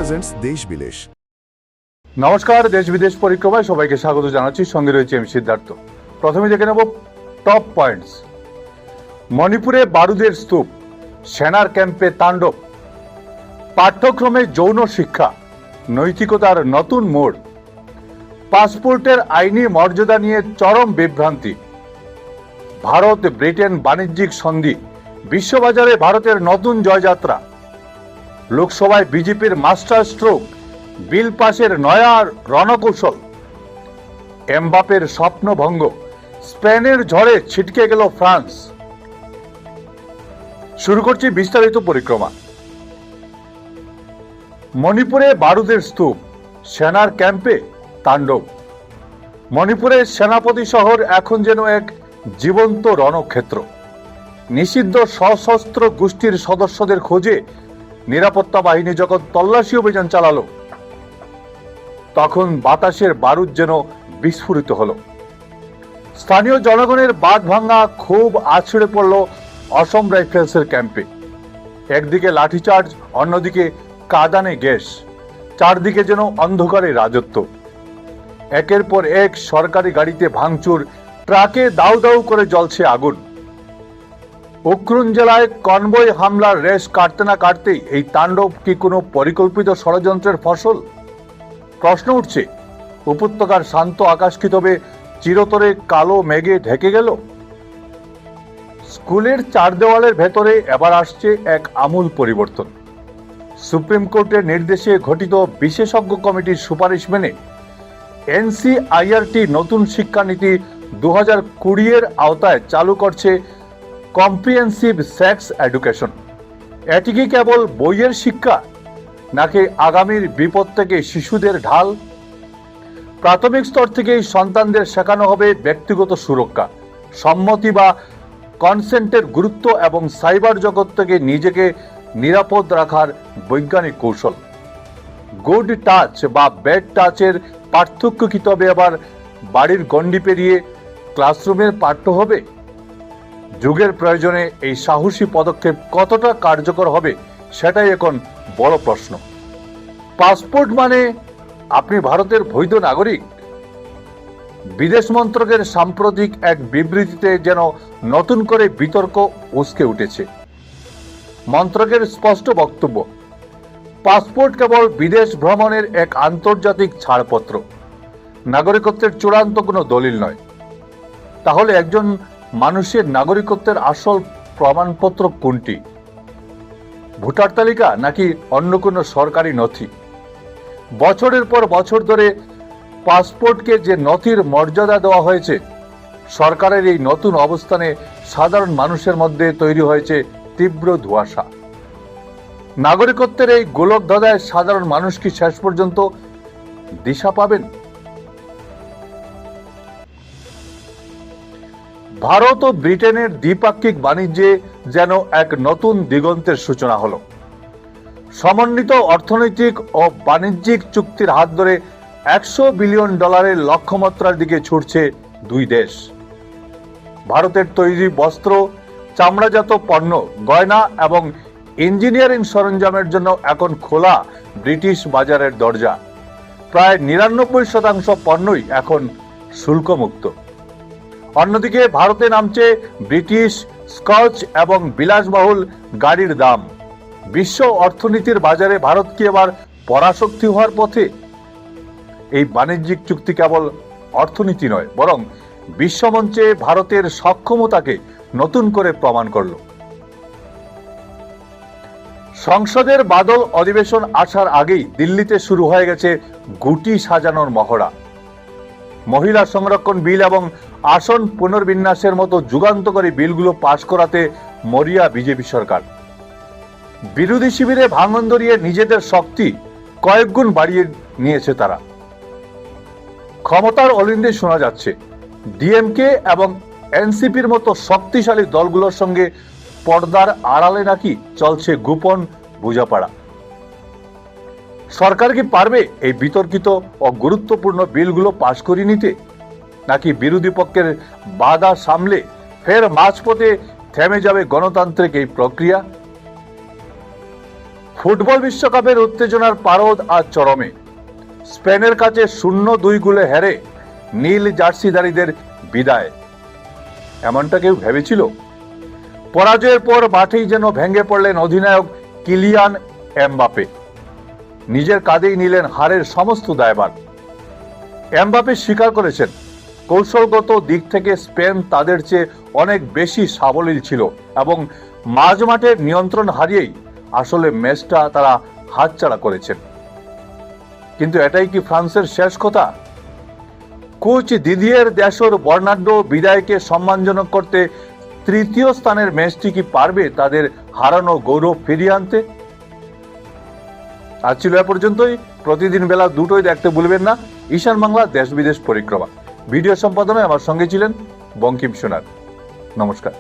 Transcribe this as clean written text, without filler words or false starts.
Presents দেশ বিদেশ। নমস্কার, দেশ বিদেশ পরিক্রমায় সবাইকে স্বাগত জানাচ্ছি। সঙ্গে রয়েছে আমি সিদ্ধার্থ। প্রথমে দেখে নেব টপ পয়েন্টস। মণিপুরে বারুদের স্তূপ, সেনার ক্যাম্পে তাণ্ডব, পাঠ্যক্রমে যৌন শিক্ষা, নৈতিকতার নতুন মোড়, পাসপোর্টের আইনি মর্যাদা নিয়ে চরম বিভ্রান্তি, ভারত ব্রিটেন বাণিজ্যিক সন্ধি, বিশ্ববাজারে ভারতের নতুন জয়যাত্রা, লোকসভায় বিজেপির মাস্টার স্ট্রোক, বিল পাশের নয়া রণকৌশল, এমবাপের স্বপ্নভঙ্গ, স্পেনের ঝড়ে ছিটকে গেল ফ্রান্স। শুরু করছি বিস্তারিত পরিক্রমা। মণিপুরে বারুদের স্তূপ, সেনার ক্যাম্পে তাণ্ডব। মণিপুরের সেনাপতি শহর এখন যেন এক জীবন্ত রণক্ষেত্র। নিষিদ্ধ সশস্ত্র গোষ্ঠীর সদস্যদের খোঁজে নিরাপত্তা বাহিনী যখন তল্লাশি অভিযান চালালো, তখন বাতাসের বারুদ যেন বিস্ফোরিত হলো। স্থানীয় জনগণের বাঁধ ভাঙা ক্ষোভ আছড়ে পড়ল অসম রাইফেলসের ক্যাম্পে। একদিকে লাঠিচার্জ, অন্যদিকে কাঁদানে গ্যাস, চারদিকে যেন অন্ধকারে রাজত্ব। একের পর এক সরকারি গাড়িতে ভাঙচুর, ট্রাকে দাউ দাউ করে জ্বলছে আগুন। উখরুল জেলায় কনভয় হামলার রেশ কাটতে না কাটতেই এই তাণ্ডব কি কোনো পরিকল্পিত ষড়যন্ত্রের ফসল? প্রশ্ন উঠছে, উপত্যকার শান্ত আকাশ কি তবে চিরতরে কালো মেঘে ঢেকে গেল? স্কুলের চার দেওয়ালের ভেতরে এবার আসছে এক আমূল পরিবর্তন। সুপ্রিম কোর্টের নির্দেশে গঠিত বিশেষজ্ঞ কমিটির সুপারিশ মেনে এনসিআইআরটি নতুন শিক্ষানীতি 2020 আওতায় চালু করছে কম্প্রিহেনসিভ সেক্স এডুকেশন। এটি কি কেবল বইয়ের শিক্ষা, নাকি আগামীর বিপদ থেকে শিশুদের ঢাল? প্রাথমিক স্তর থেকেই সন্তানদের শেখানো হবে ব্যক্তিগত সুরক্ষা, সম্মতি বা কনসেন্টের গুরুত্ব এবং সাইবার জগৎ থেকে নিজেকে নিরাপদ রাখার বৈজ্ঞানিক কৌশল। গুড টাচ বা ব্যাড টাচের পার্থক্য কি তবে আবার বাড়ির গণ্ডি পেরিয়ে ক্লাসরুমের পাঠ্য হবে? যুগের প্রয়োজনে এই সাহসী পদক্ষেপ কতটা কার্যকর হবে সেটাই এখন বড় প্রশ্ন। পাসপোর্ট মানে আপনি ভারতের বৈধ নাগরিক? বিদেশ মন্ত্রকের সাম্প্রতিক এক বিবৃতিতে যেন নতুন করে বিতর্ক উস্কে উঠেছে। মন্ত্রকের স্পষ্ট বক্তব্য, পাসপোর্ট কেবল বিদেশ ভ্রমণের এক আন্তর্জাতিক ছাড়পত্র, নাগরিকত্বের চূড়ান্ত কোনো দলিল নয়। তাহলে একজন মানুষের নাগরিকত্বের আসল প্রমাণপত্র কোনটি? ভোটার তালিকা নাকি অন্য কোনো সরকারি নথি? বছরের পর বছর ধরে পাসপোর্টকে যে নথির মর্যাদা দেওয়া হয়েছে, সরকারের এই নতুন অবস্থানে সাধারণ মানুষের মধ্যে তৈরি হয়েছে তীব্র ধোঁয়াশা। নাগরিকত্বের এই গোলক ধাঁধায় সাধারণ মানুষ কি শেষ পর্যন্ত দিশা পাবেন? ভারত ও ব্রিটেনের দ্বিপাক্ষিক বাণিজ্যে যেন এক নতুন দিগন্তের সূচনা হলো। সমন্বিত অর্থনৈতিক ও বাণিজ্যিক চুক্তির হাত ধরে $100 বিলিয়ন লক্ষ্যমাত্রার দিকে ছুটছে দুই দেশ। ভারতের তৈরি বস্ত্র, চামড়াজাত পণ্য, গয়না এবং ইঞ্জিনিয়ারিং সরঞ্জামের জন্য এখন খোলা ব্রিটিশ বাজারের দরজা। প্রায় 99% পণ্যই এখন শুল্কমুক্ত। অন্যদিকে ভারতে নামছে ব্রিটিশ, স্কচ এবং বিলাসবহুল গাড়ির দাম। বিশ্ব অর্থনীতির বাজারে ভারত কি এবার পরাশক্তি হওয়ার পথে? এই বাণিজ্যিক চুক্তি কেবল অর্থনীতি নয়, বরং বিশ্বমঞ্চে ভারতের সক্ষমতাকে নতুন করে প্রমাণ করল। সংসদের বাদল অধিবেশন আসার আগেই দিল্লিতে শুরু হয়ে গেছে গুটি সাজানোর মহড়া। মহিলা সংরক্ষণ বিল এবং আসন পুনর্বিন্যাসের মতো যুগান্তকারী বিলগুলো পাশ করাতে মরিয়া বিজেপি সরকার। বিরোধী শিবিরে ভাঙন ধরিয়ে নিজেদের শক্তি কয়েক গুণ বাড়িয়ে নিয়েছে তারা। ক্ষমতার অলিন্দে শোনা যাচ্ছে ডিএমকে এবং এনসিপির মতো শক্তিশালী দলগুলোর সঙ্গে পর্দার আড়ালে নাকি চলছে গোপন বোঝাপড়া। সরকার কি পারবে এই বিতর্কিত ও গুরুত্বপূর্ণ বিলগুলো পাশ করিয়ে নিতে, নাকি বিরোধী পক্ষের বাধা সামলে ফের মাঝপথে থেমে যাবে গণতান্ত্রিক এই প্রক্রিয়া? ফুটবল বিশ্বকাপের উত্তেজনার পারদ আজ চরমে। স্পেনের কাছে 0-2 গোলে হেরে নীল জার্সিধারীদের বিদায়, এমনটা কেউ ভেবেছিল? পরাজয়ের পর মাঠেই যেন ভেঙে পড়লেন অধিনায়ক কিলিয়ান এমবাপে। নিজের কাঁধেই নিলেন হারের সমস্ত দায়ভার। এমবাপে স্বীকার করেছেন, কৌশলগত দিক থেকে স্পেন তাদের চেয়ে অনেক বেশি সাবলীল ছিল এবং মাঝ মাঠের নিয়ন্ত্রণ হারিয়েই আসলে ম্যাচটা তারা হাতছাড়া করেছেন। কিন্তু এটাই কি ফ্রান্সের শেষ কথা? কোচ দিদিয়ের দেশর বর্ণাঢ্য বিদায়কে সম্মানজনক করতে তৃতীয় স্থানের ম্যাচটি কি পারবে তাদের হারানো গৌরব ফিরিয়ে আনতে? আজ ছিল এ পর্যন্তই। প্রতিদিন বেলা 2টোয় দেখতে ভুলবেন না ঈশান বাংলা দেশ বিদেশ পরিক্রমা। ভিডিও সম্পাদনায় আমার সঙ্গে ছিলেন বঙ্কিম সোনার। নমস্কার।